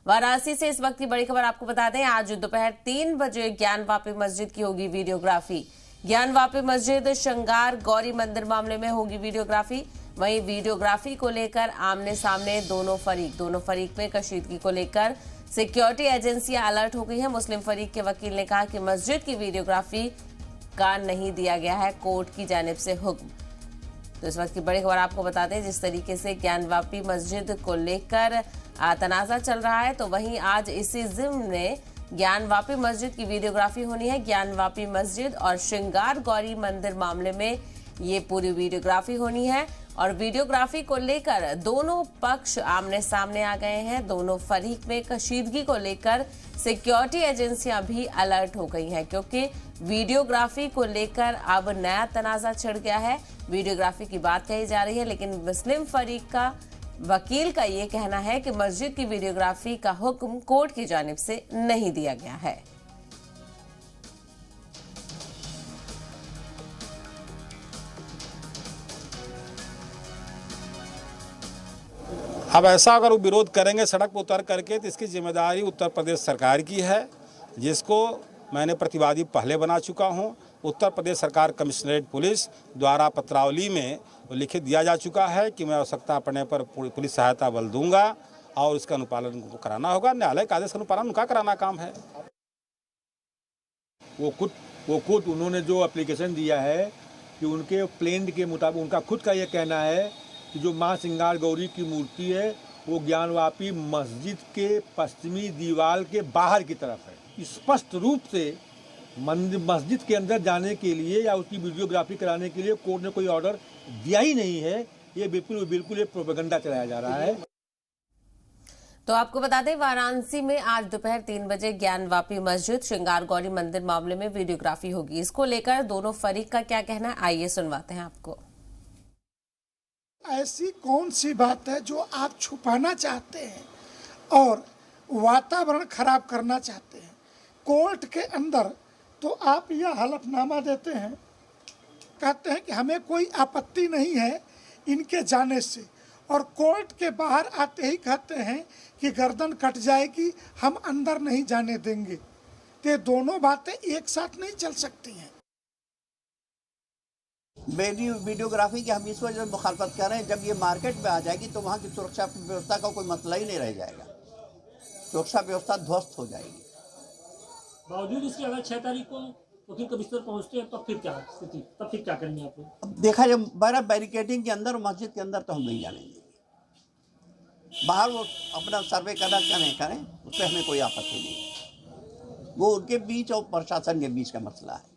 वाराणसी से इस वक्त की बड़ी खबर आपको बता दें, आज दोपहर 3 बजे ज्ञानवापी मस्जिद की होगी वीडियोग्राफी। ज्ञानवापी मस्जिद श्रृंगार गौरी मंदिर मामले में होगी वीडियोग्राफी। वहीं वीडियोग्राफी को लेकर आमने सामने दोनों फरीक में कशीदगी को लेकर सिक्योरिटी एजेंसियां अलर्ट हो गई हैं। मुस्लिम फरीक के वकील ने कहा कि मस्जिद की वीडियोग्राफी का नहीं दिया गया है कोर्ट की जानिब से हुक्म। तो इस वक्त की बड़ी खबर आपको बता दें, जिस तरीके से ज्ञानवापी मस्जिद को लेकर तनाजा चल रहा है, तो वहीं आज इसी जिम्न में ज्ञानवापी मस्जिद की वीडियोग्राफी होनी है। ज्ञानवापी मस्जिद और श्रृंगार गौरी मंदिर मामले में ये पूरी वीडियोग्राफी होनी है और वीडियोग्राफी को लेकर दोनों पक्ष आमने सामने आ गए हैं। दोनों फरीक में कशीदगी को लेकर सिक्योरिटी एजेंसियां भी अलर्ट हो गई हैं, क्योंकि वीडियोग्राफी को लेकर अब नया तनाजा छिड़ गया है। वीडियोग्राफी की बात कही जा रही है, लेकिन मुस्लिम फरीक का वकील का ये कहना है कि मस्जिद की वीडियोग्राफी का हुक्म कोर्ट की जानिब से नहीं दिया गया है। अब ऐसा अगर वो विरोध करेंगे सड़क पर उतर करके, तो इसकी जिम्मेदारी उत्तर प्रदेश सरकार की है, जिसको मैंने प्रतिवादी पहले बना चुका हूं। उत्तर प्रदेश सरकार कमिश्नरेट पुलिस द्वारा पत्रावली में लिखित दिया जा चुका है कि मैं आवश्यकता पड़ने पर पुलिस सहायता बल दूंगा और उसका अनुपालन उनको कराना होगा। न्यायालय का आदेश का अनुपालन उनका कराना काम है। वो खुद उन्होंने जो एप्लीकेशन दिया है कि उनके प्लेन के मुताबिक उनका खुद का ये कहना है कि जो माँ श्रृंगार गौरी की मूर्ति है वो ज्ञानवापी मस्जिद के पश्चिमी दीवार के बाहर की तरफ है। स्पष्ट रूप से मस्जिद के अंदर जाने के लिए या उसकी वीडियोग्राफी कराने के लिए कोर्ट ने कोई ऑर्डर दिया ही नहीं है। ये बिल्कुल एक प्रोपेगेंडा चलाया जा रहा है। तो आपको बता दें, वाराणसी में आज दोपहर 3 बजे ज्ञानवापी मस्जिद श्रृंगार गौरी मंदिर मामले में वीडियोग्राफी होगी। इसको लेकर दोनों फरीक का क्या कहना है, आइए सुनवाते हैं आपको। ऐसी कौन सी बात है जो आप छुपाना चाहते हैं और वातावरण खराब करना चाहते हैं? कोर्ट के अंदर तो आप यह हलफनामा देते हैं, कहते हैं कि हमें कोई आपत्ति नहीं है इनके जाने से, और कोर्ट के बाहर आते ही कहते हैं कि गर्दन कट जाएगी, हम अंदर नहीं जाने देंगे। तो ये दोनों बातें एक साथ नहीं चल सकती हैं। वीडियोग्राफी की हम इस वजह से मुखालफत कर रहे हैं, जब ये मार्केट में आ जाएगी तो वहाँ की सुरक्षा व्यवस्था का कोई मसला ही नहीं रह जाएगा। सुरक्षा व्यवस्था ध्वस्त हो जाएगी। बावजूद इसके अगर 6 तारीख को वकील के बिस्तर पहुँचते हैं तो फिर क्या स्थिति, तब फिर क्या करेंगे आप लोग? अब देखा जब बैरिकेडिंग के अंदर और मस्जिद के अंदर तो हम नहीं जानेंगे। बाहर वो अपना सर्वे करना करें, उस पर हमें कोई आपत्ति नहीं है। वो उनके बीच और प्रशासन के बीच का मसला है।